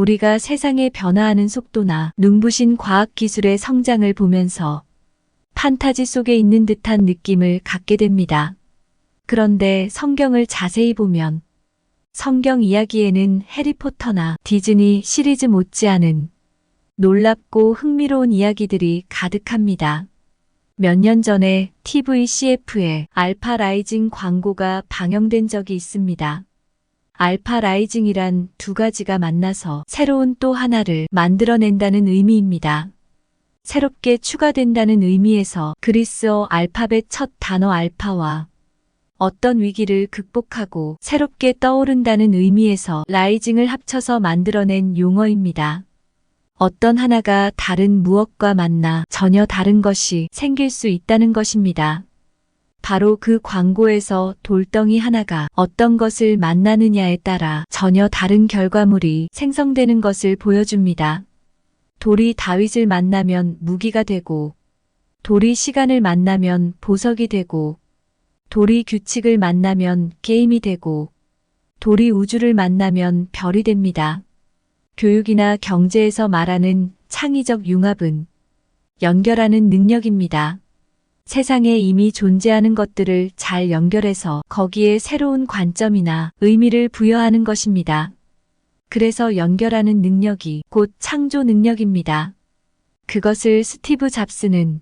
우리가 세상의 변화하는 속도나 눈부신 과학기술의 성장을 보면서 판타지 속에 있는 듯한 느낌을 갖게 됩니다. 그런데 성경을 자세히 보면 성경 이야기에는 해리포터나 디즈니 시리즈 못지않은 놀랍고 흥미로운 이야기들이 가득합니다. 몇 년 전에 TV CF에 알파 라이징 광고가 방영된 적이 있습니다. 알파 라이징이란 두 가지가 만나서 새로운 또 하나를 만들어낸다는 의미입니다. 새롭게 추가된다는 의미에서 그리스어 알파벳 첫 단어 알파와 어떤 위기를 극복하고 새롭게 떠오른다는 의미에서 라이징을 합쳐서 만들어낸 용어입니다. 어떤 하나가 다른 무엇과 만나 전혀 다른 것이 생길 수 있다는 것입니다. 바로 그 광고에서 돌덩이 하나가 어떤 것을 만나느냐에 따라 전혀 다른 결과물이 생성되는 것을 보여줍니다. 돌이 다윗을 만나면 무기가 되고, 돌이 시간을 만나면 보석이 되고, 돌이 규칙을 만나면 게임이 되고, 돌이 우주를 만나면 별이 됩니다. 교육이나 경제에서 말하는 창의적 융합은 연결하는 능력입니다. 세상에 이미 존재하는 것들을 잘 연결해서 거기에 새로운 관점이나 의미를 부여하는 것입니다. 그래서 연결하는 능력이 곧 창조 능력입니다. 그것을 스티브 잡스는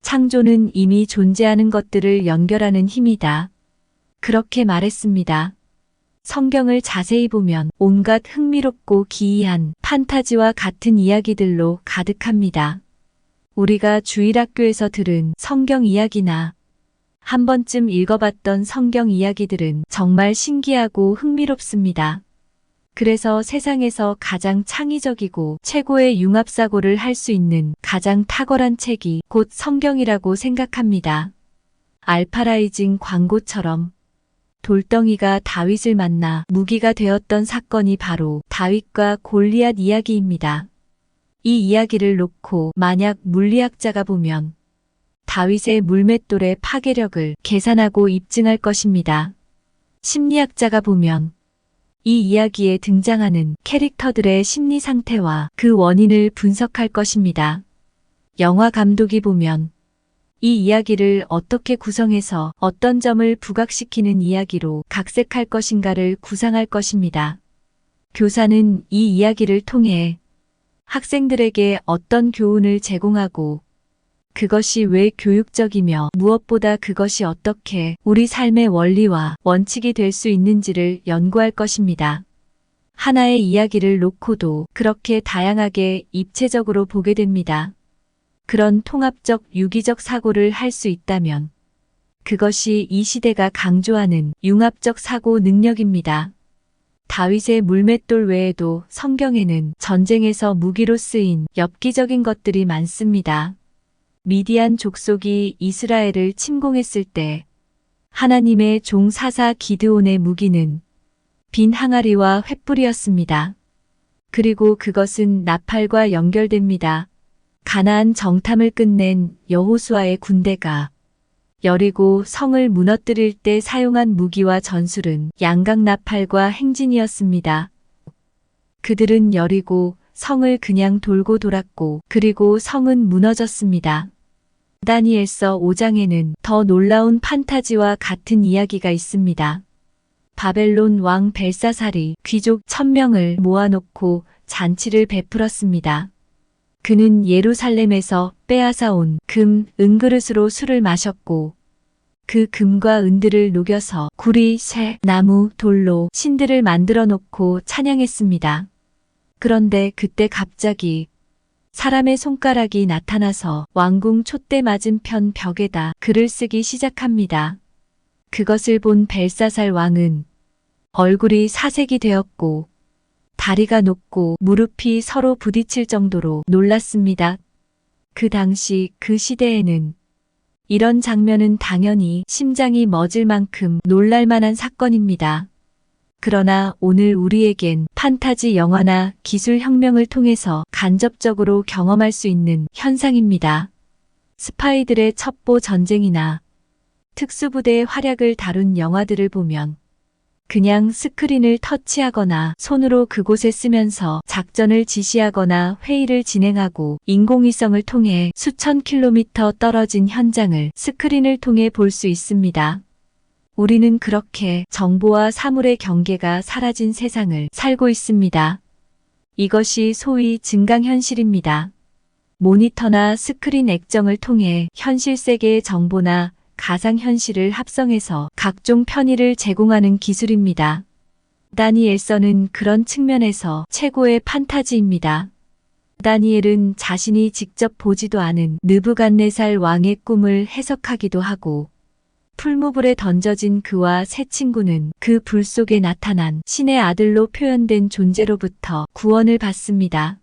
창조는 이미 존재하는 것들을 연결하는 힘이다, 그렇게 말했습니다. 성경을 자세히 보면 온갖 흥미롭고 기이한 판타지와 같은 이야기들로 가득합니다. 우리가 주일학교에서 들은 성경 이야기나 한 번쯤 읽어봤던 성경 이야기들은 정말 신기하고 흥미롭습니다. 그래서 세상에서 가장 창의적이고 최고의 융합사고를 할 수 있는 가장 탁월한 책이 곧 성경이라고 생각합니다. 알파라이징 광고처럼 돌덩이가 다윗을 만나 무기가 되었던 사건이 바로 다윗과 골리앗 이야기입니다. 이 이야기를 놓고 만약 물리학자가 보면 다윗의 물맷돌의 파괴력을 계산하고 입증할 것입니다. 심리학자가 보면 이 이야기에 등장하는 캐릭터들의 심리 상태와 그 원인을 분석할 것입니다. 영화 감독이 보면 이 이야기를 어떻게 구성해서 어떤 점을 부각시키는 이야기로 각색할 것인가를 구상할 것입니다. 교사는 이 이야기를 통해 학생들에게 어떤 교훈을 제공하고 그것이 왜 교육적이며 무엇보다 그것이 어떻게 우리 삶의 원리와 원칙이 될 수 있는지를 연구할 것입니다. 하나의 이야기를 놓고도 그렇게 다양하게 입체적으로 보게 됩니다. 그런 통합적 유기적 사고를 할 수 있다면 그것이 이 시대가 강조하는 융합적 사고 능력입니다. 다윗의 물맷돌 외에도 성경에는 전쟁에서 무기로 쓰인 엽기적인 것들이 많습니다. 미디안 족속이 이스라엘을 침공했을 때 하나님의 종 사사 기드온의 무기는 빈 항아리와 횃불이었습니다. 그리고 그것은 나팔과 연결됩니다. 가나안 정탐을 끝낸 여호수아의 군대가 여리고 성을 무너뜨릴 때 사용한 무기와 전술은 양각 나팔과 행진이었습니다. 그들은 여리고 성을 그냥 돌고 돌았고 그리고 성은 무너졌습니다. 다니엘서 5장에는 더 놀라운 판타지와 같은 이야기가 있습니다. 바벨론 왕 벨사살이 귀족 1000명을 모아놓고 잔치를 베풀었습니다. 그는 예루살렘에서 빼앗아온 금, 은그릇으로 술을 마셨고 그 금과 은들을 녹여서 구리, 새, 나무, 돌로 신들을 만들어 놓고 찬양했습니다. 그런데 그때 갑자기 사람의 손가락이 나타나서 왕궁 촛대 맞은편 벽에다 글을 쓰기 시작합니다. 그것을 본 벨사살 왕은 얼굴이 사색이 되었고 다리가 높고 무릎이 서로 부딪힐 정도로 놀랐습니다. 그 당시 그 시대에는 이런 장면은 당연히 심장이 멎을 만큼 놀랄만한 사건입니다. 그러나 오늘 우리에겐 판타지 영화나 기술 혁명을 통해서 간접적으로 경험할 수 있는 현상입니다. 스파이들의 첩보 전쟁이나 특수부대의 활약을 다룬 영화들을 보면 그냥 스크린을 터치하거나 손으로 그곳에 쓰면서 작전을 지시하거나 회의를 진행하고 인공위성을 통해 수천 킬로미터 떨어진 현장을 스크린을 통해 볼 수 있습니다. 우리는 그렇게 정보와 사물의 경계가 사라진 세상을 살고 있습니다. 이것이 소위 증강현실입니다. 모니터나 스크린 액정을 통해 현실 세계의 정보나 가상현실을 합성해서 각종 편의를 제공하는 기술입니다. 다니엘서는 그런 측면에서 최고의 판타지입니다. 다니엘은 자신이 직접 보지도 않은 느부갓네살 왕의 꿈을 해석하기도 하고 풀무불에 던져진 그와 세 친구는 그 불 속에 나타난 신의 아들로 표현된 존재로부터 구원을 받습니다.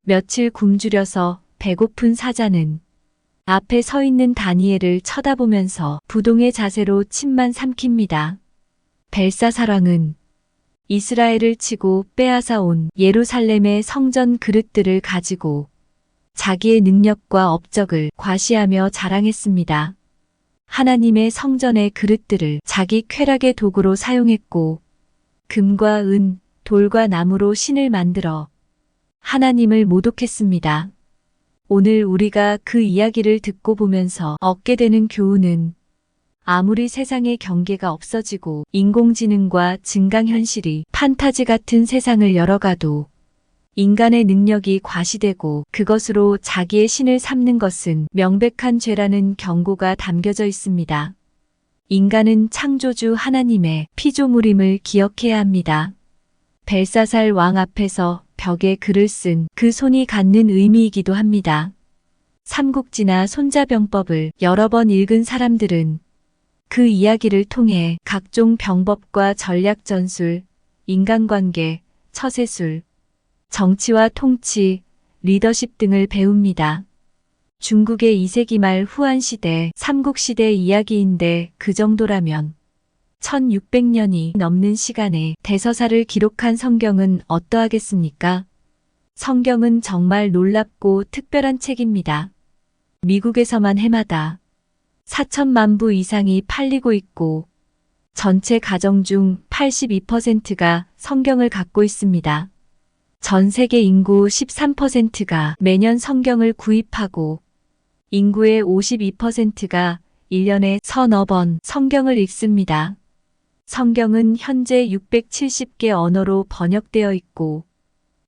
며칠 굶주려서 배고픈 사자는 앞에 서 있는 다니엘을 쳐다보면서 부동의 자세로 침만 삼킵니다. 벨사사랑은 이스라엘을 치고 빼앗아 온 예루살렘의 성전 그릇들을 가지고 자기의 능력과 업적을 과시하며 자랑했습니다. 하나님의 성전의 그릇들을 자기 쾌락의 도구로 사용했고 금과 은, 돌과 나무로 신을 만들어 하나님을 모독했습니다. 오늘 우리가 그 이야기를 듣고 보면서 얻게 되는 교훈은 아무리 세상의 경계가 없어지고 인공지능과 증강현실이 판타지 같은 세상을 열어가도 인간의 능력이 과시되고 그것으로 자기의 신을 삼는 것은 명백한 죄라는 경고가 담겨져 있습니다. 인간은 창조주 하나님의 피조물임을 기억해야 합니다. 벨사살 왕 앞에서 벽에 글을 쓴 그 손이 갖는 의미이기도 합니다. 삼국지나 손자병법을 여러 번 읽은 사람들은 그 이야기를 통해 각종 병법과 전략 전술, 인간관계, 처세술, 정치와 통치, 리더십 등을 배웁니다. 중국의 2세기 말 후한시대, 삼국시대 이야기인데 그 정도라면 1600년이 넘는 시간에 대서사를 기록한 성경은 어떠하겠습니까? 성경은 정말 놀랍고 특별한 책입니다. 미국에서만 해마다 4천만 부 이상이 팔리고 있고 전체 가정 중 82%가 성경을 갖고 있습니다. 전 세계 인구 13%가 매년 성경을 구입하고 인구의 52%가 1년에 서너 번 성경을 읽습니다. 성경은 현재 670개 언어로 번역되어 있고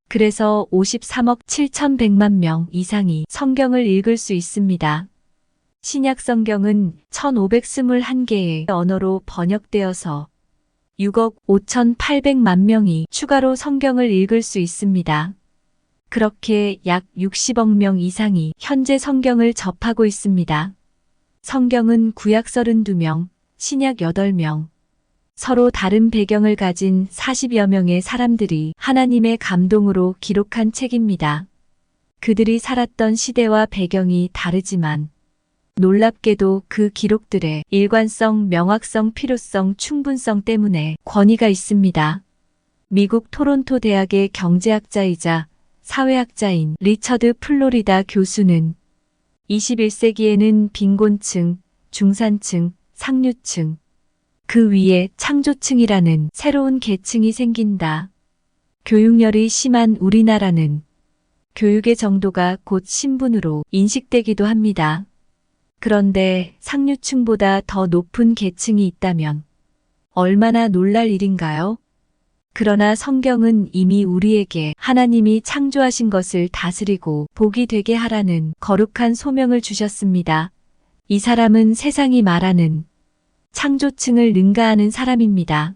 그래서 53억 7,100만 명 이상이 성경을 읽을 수 있습니다. 신약 성경은 1,521개의 언어로 번역되어서 6억 5,800만 명이 추가로 성경을 읽을 수 있습니다. 그렇게 약 60억 명 이상이 현재 성경을 접하고 있습니다. 성경은 구약 32명, 신약 8명, 서로 다른 배경을 가진 40여 명의 사람들이 하나님의 감동으로 기록한 책입니다. 그들이 살았던 시대와 배경이 다르지만 놀랍게도 그 기록들의 일관성, 명확성, 필요성, 충분성 때문에 권위가 있습니다. 미국 토론토 대학의 경제학자이자 사회학자인 리처드 플로리다 교수는 21세기에는 빈곤층, 중산층, 상류층, 그 위에 창조층이라는 새로운 계층이 생긴다. 교육열이 심한 우리나라는 교육의 정도가 곧 신분으로 인식되기도 합니다. 그런데 상류층보다 더 높은 계층이 있다면 얼마나 놀랄 일인가요? 그러나 성경은 이미 우리에게 하나님이 창조하신 것을 다스리고 복이 되게 하라는 거룩한 소명을 주셨습니다. 이 사람은 세상이 말하는 창조층을 능가하는 사람입니다.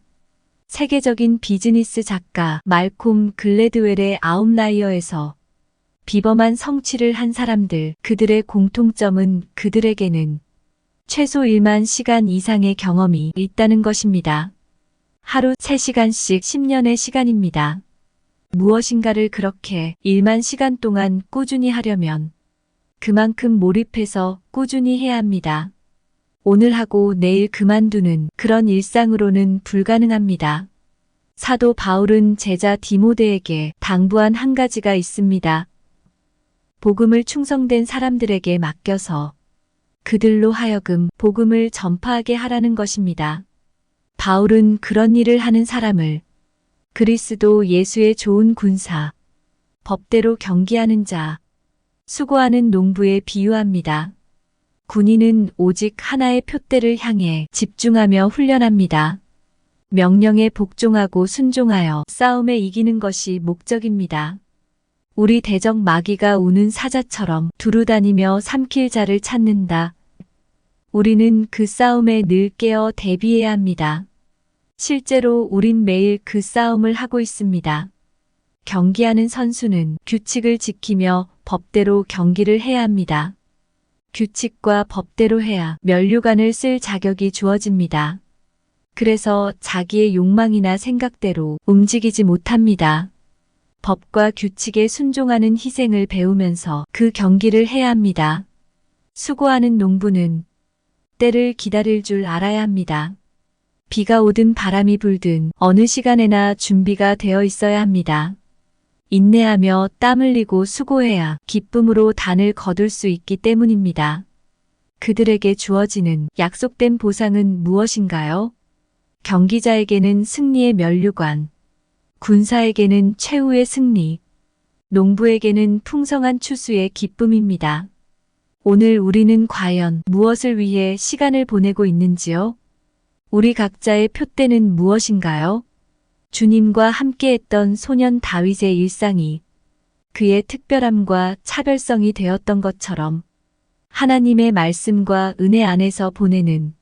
세계적인 비즈니스 작가 말콤 글래드웰의 아웃라이어에서 비범한 성취를 한 사람들, 그들의 공통점은 그들에게는 최소 1만 시간 이상의 경험이 있다는 것입니다. 하루 3시간씩 10년의 시간입니다. 무엇인가를 그렇게 1만 시간 동안 꾸준히 하려면 그만큼 몰입해서 꾸준히 해야 합니다. 오늘 하고 내일 그만두는 그런 일상으로는 불가능합니다. 사도 바울은 제자 디모데에게 당부한 한 가지가 있습니다. 복음을 충성된 사람들에게 맡겨서 그들로 하여금 복음을 전파하게 하라는 것입니다. 바울은 그런 일을 하는 사람을 그리스도 예수의 좋은 군사, 법대로 경기하는 자, 수고하는 농부에 비유합니다. 군인은 오직 하나의 표대를 향해 집중하며 훈련합니다. 명령에 복종하고 순종하여 싸움에 이기는 것이 목적입니다. 우리 대적 마귀가 우는 사자처럼 두루다니며 삼킬 자를 찾는다. 우리는 그 싸움에 늘 깨어 대비해야 합니다. 실제로 우린 매일 그 싸움을 하고 있습니다. 경기하는 선수는 규칙을 지키며 법대로 경기를 해야 합니다. 규칙과 법대로 해야 면류관을 쓸 자격이 주어집니다. 그래서 자기의 욕망이나 생각대로 움직이지 못합니다. 법과 규칙에 순종하는 희생을 배우면서 그 경기를 해야 합니다. 수고하는 농부는 때를 기다릴 줄 알아야 합니다. 비가 오든 바람이 불든 어느 시간에나 준비가 되어 있어야 합니다. 인내하며 땀 흘리고 수고해야 기쁨으로 단을 거둘 수 있기 때문입니다. 그들에게 주어지는 약속된 보상은 무엇인가요? 경기자에게는 승리의 면류관, 군사에게는 최후의 승리, 농부에게는 풍성한 추수의 기쁨입니다. 오늘 우리는 과연 무엇을 위해 시간을 보내고 있는지요? 우리 각자의 표대는 무엇인가요? 주님과 함께했던 소년 다윗의 일상이 그의 특별함과 차별성이 되었던 것처럼 하나님의 말씀과 은혜 안에서 보내는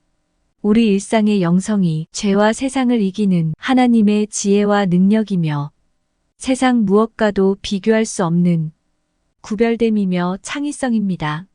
우리 일상의 영성이 죄와 세상을 이기는 하나님의 지혜와 능력이며 세상 무엇과도 비교할 수 없는 구별됨이며 창의성입니다.